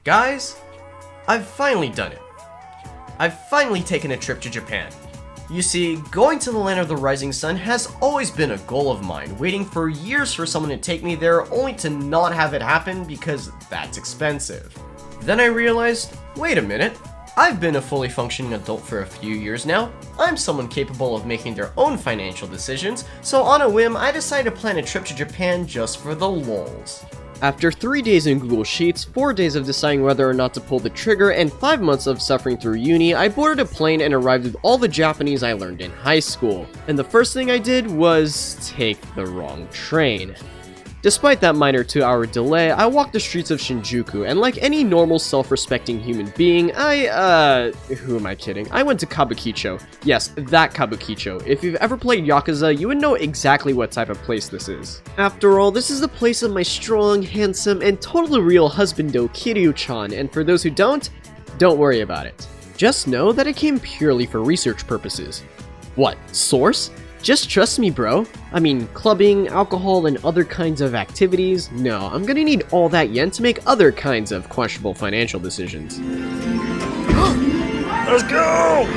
Guys, I've finally done it. I've finally taken a trip to Japan. You see, going to the land of the rising sun has always been a goal of mine, waiting for years for someone to take me there only to not have it happen because that's expensive. Then I realized, wait a minute, I've been a fully functioning adult for a few years now. I'm someone capable of making their own financial decisions, so on a whim I decided to plan a trip to Japan just for the lulz. After 3 days in Google Sheets, 4 days of deciding whether or not to pull the trigger, and 5 months of suffering through uni, I boarded a plane and arrived with all the Japanese I learned in high school. And the first thing I did was take the wrong train. Despite that minor 2-hour delay, I walked the streets of Shinjuku, and like any normal self-respecting human being, who am I kidding? I went to Kabukicho. Yes, that Kabukicho. If you've ever played Yakuza, you would know exactly what type of place this is. After all, this is the place of my strong, handsome, and totally real husbando Kiryu-chan, and for those who don't worry about it. Just know that it came purely for research purposes. What, source? Just trust me, bro. I mean, clubbing, alcohol, and other kinds of activities? No, I'm gonna need all that yen to make other kinds of questionable financial decisions. Let's go!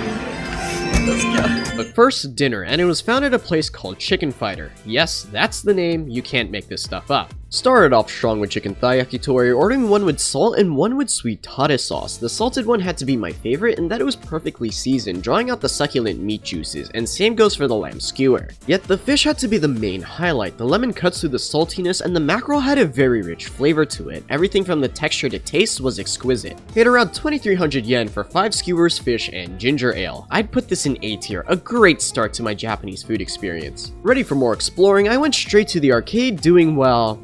But first, dinner, and it was found at a place called Chicken Fighter. Yes, that's the name, you can't make this stuff up. Started off strong with chicken thigh yakitori, ordering one with salt and one with sweet tare sauce. The salted one had to be my favorite in that it was perfectly seasoned, drawing out the succulent meat juices, and same goes for the lamb skewer. Yet the fish had to be the main highlight. The lemon cuts through the saltiness, and the mackerel had a very rich flavor to it. Everything from the texture to taste was exquisite. Paid around 2,300 yen for 5 skewers, fish, and ginger ale. I'd put this in A tier, a great start to my Japanese food experience. Ready for more exploring, I went straight to the arcade doing, well,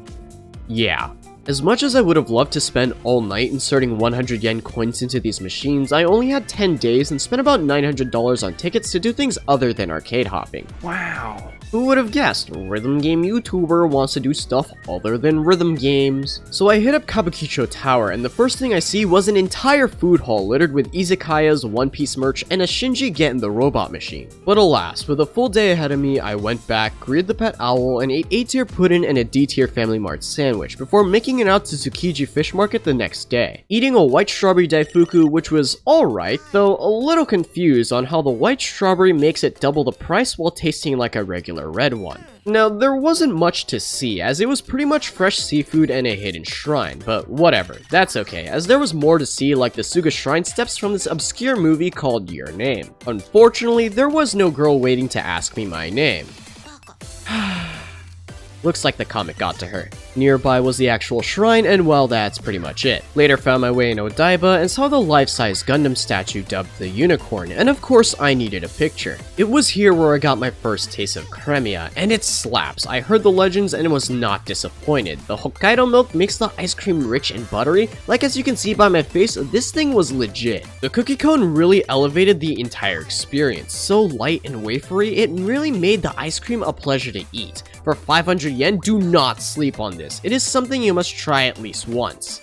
yeah. As much as I would have loved to spend all night inserting 100 yen coins into these machines, I only had 10 days and spent about $900 on tickets to do things other than arcade hopping. Wow. Who would have guessed? Rhythm game YouTuber wants to do stuff other than rhythm games. So I hit up Kabukicho Tower, and the first thing I see was an entire food hall littered with izakayas, One Piece merch, and a Shinji Get the Robot machine. But alas, with a full day ahead of me, I went back, greeted the pet owl, and ate A-tier pudding and a D-tier Family Mart sandwich before making it out to Tsukiji Fish Market the next day. Eating a white strawberry daifuku, which was alright, though a little confused on how the white strawberry makes it double the price while tasting like a regular red one. Now, there wasn't much to see, as it was pretty much fresh seafood and a hidden shrine, but whatever, that's okay, as there was more to see like the Suga shrine steps from this obscure movie called Your Name. Unfortunately, there was no girl waiting to ask me my name. Looks like the comic got to her. Nearby was the actual shrine, and well, that's pretty much it. Later found my way in Odaiba and saw the life-size Gundam statue dubbed the Unicorn, and of course I needed a picture. It was here where I got my first taste of cremia, and it slaps. I heard the legends and was not disappointed. The Hokkaido milk makes the ice cream rich and buttery. Like as you can see by my face, this thing was legit. The cookie cone really elevated the entire experience. So light and wafery, it really made the ice cream a pleasure to eat. For 500 yen, do not sleep on this. It is something you must try at least once.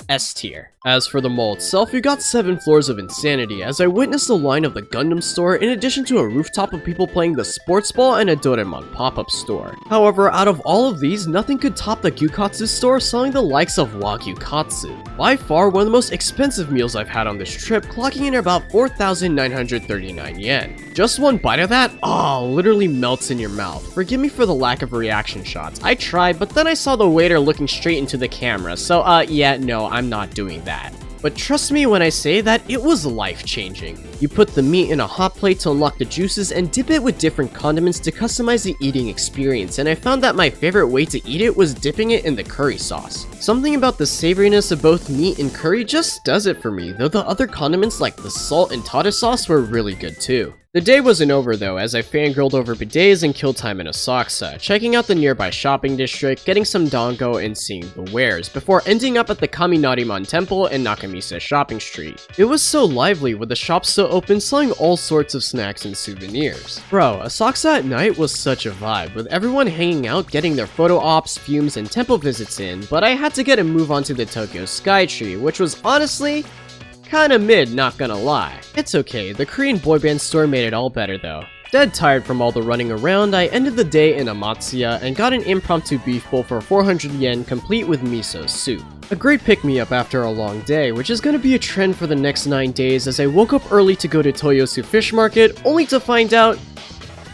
S tier. As for the mall itself, you got 7 floors of insanity as I witnessed the line of the Gundam store in addition to a rooftop of people playing the sports ball and a Doraemon pop-up store. However, out of all of these, nothing could top the Gyukatsu store selling the likes of Wagyu Katsu. By far, one of the most expensive meals I've had on this trip, clocking in at about 4,939 yen. Just one bite of that? Literally melts in your mouth. Forgive me for the lack of reaction shots. I tried, but then I saw the waiter looking straight into the camera, so yeah, no, I'm not doing that. But trust me when I say that it was life-changing. You put the meat in a hot plate to unlock the juices and dip it with different condiments to customize the eating experience, and I found that my favorite way to eat it was dipping it in the curry sauce. Something about the savoriness of both meat and curry just does it for me, though the other condiments like the salt and tartar sauce were really good too. The day wasn't over though, as I fangirled over bidets and killed time in Asakusa, checking out the nearby shopping district, getting some dango, and seeing the wares, before ending up at the Kaminariman Temple and Nakamisa Shopping Street. It was so lively with the shops still open selling all sorts of snacks and souvenirs. Bro, Asakusa at night was such a vibe, with everyone hanging out, getting their photo ops, fumes, and temple visits in, but I had to get a move onto the Tokyo Skytree, which was honestly kinda mid, not gonna lie. It's okay, the Korean boy band store made it all better though. Dead tired from all the running around, I ended the day in Amatsuya and got an impromptu beef bowl for 400 yen complete with miso soup. A great pick-me-up after a long day, which is going to be a trend for the next 9 days as I woke up early to go to Toyosu Fish Market, only to find out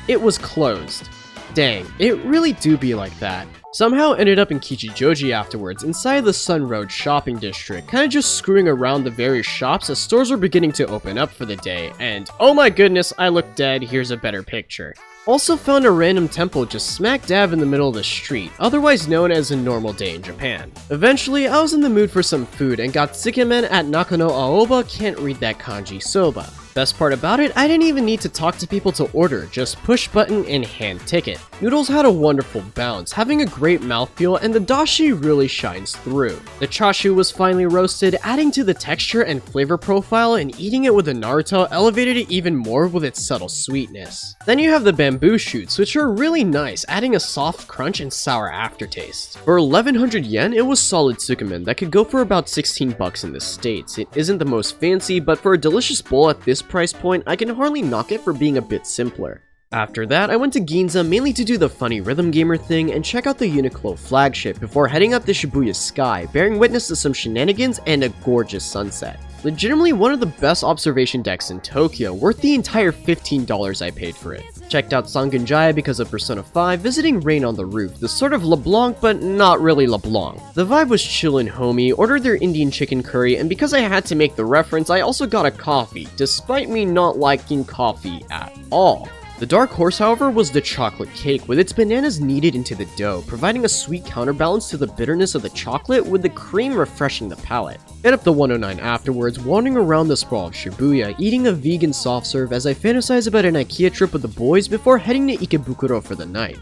it was closed. Dang, it really do be like that. Somehow ended up in Kichijoji afterwards, inside the Sun Road shopping district, kinda just screwing around the various shops as stores were beginning to open up for the day, and oh my goodness, I look dead, here's a better picture. Also found a random temple just smack dab in the middle of the street, otherwise known as a normal day in Japan. Eventually, I was in the mood for some food and got tsukemen at Nakano Aoba, can't read that kanji, soba. Best part about it, I didn't even need to talk to people to order, just push button and hand ticket. Noodles had a wonderful bounce, having a great mouthfeel, and the dashi really shines through. The chashu was finely roasted, adding to the texture and flavor profile, and eating it with a Naruto elevated it even more with its subtle sweetness. Then you have the bamboo shoots, which are really nice, adding a soft crunch and sour aftertaste. For 1100 yen, it was solid tsukemen that could go for about 16 bucks in the States. It isn't the most fancy, but for a delicious bowl at this price point, I can hardly knock it for being a bit simpler. After that, I went to Ginza mainly to do the funny rhythm gamer thing and check out the Uniqlo flagship before heading up the Shibuya sky, bearing witness to some shenanigans and a gorgeous sunset. Legitimately one of the best observation decks in Tokyo, worth the entire $15 I paid for it. Checked out Sangunjaya because of Persona 5, visiting Rain on the Roof, the sort of LeBlanc but not really LeBlanc. The vibe was chill and homey, ordered their Indian chicken curry, and because I had to make the reference, I also got a coffee, despite me not liking coffee at all. The dark horse, however, was the chocolate cake, with its bananas kneaded into the dough, providing a sweet counterbalance to the bitterness of the chocolate, with the cream refreshing the palate. Hit up the 109 afterwards, wandering around the sprawl of Shibuya, eating a vegan soft serve as I fantasize about an IKEA trip with the boys before heading to Ikebukuro for the night.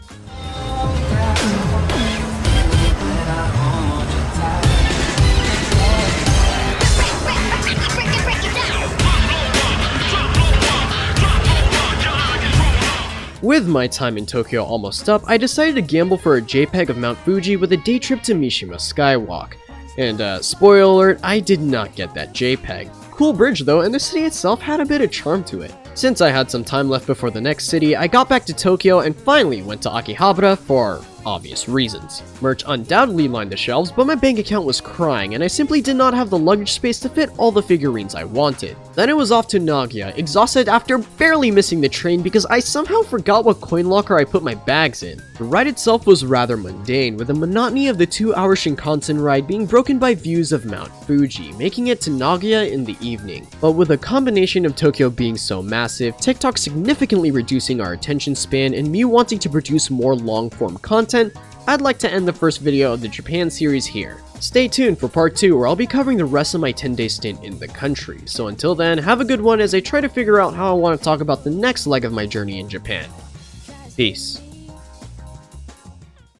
With my time in Tokyo almost up, I decided to gamble for a JPEG of Mount Fuji with a day trip to Mishima Skywalk. And spoiler alert, I did not get that JPEG. Cool bridge though, and the city itself had a bit of charm to it. Since I had some time left before the next city, I got back to Tokyo and finally went to Akihabara for obvious reasons. Merch undoubtedly lined the shelves, but my bank account was crying and I simply did not have the luggage space to fit all the figurines I wanted. Then it was off to Nagoya, exhausted after barely missing the train because I somehow forgot what coin locker I put my bags in. The ride itself was rather mundane, with the monotony of the 2-hour Shinkansen ride being broken by views of Mount Fuji, making it to Nagoya in the evening. But with a combination of Tokyo being so massive, TikTok significantly reducing our attention span, and me wanting to produce more long-form content, I'd like to end the first video of the Japan series here. Stay tuned for part 2 where I'll be covering the rest of my 10-day stint in the country. So until then, have a good one as I try to figure out how I want to talk about the next leg of my journey in Japan. Peace.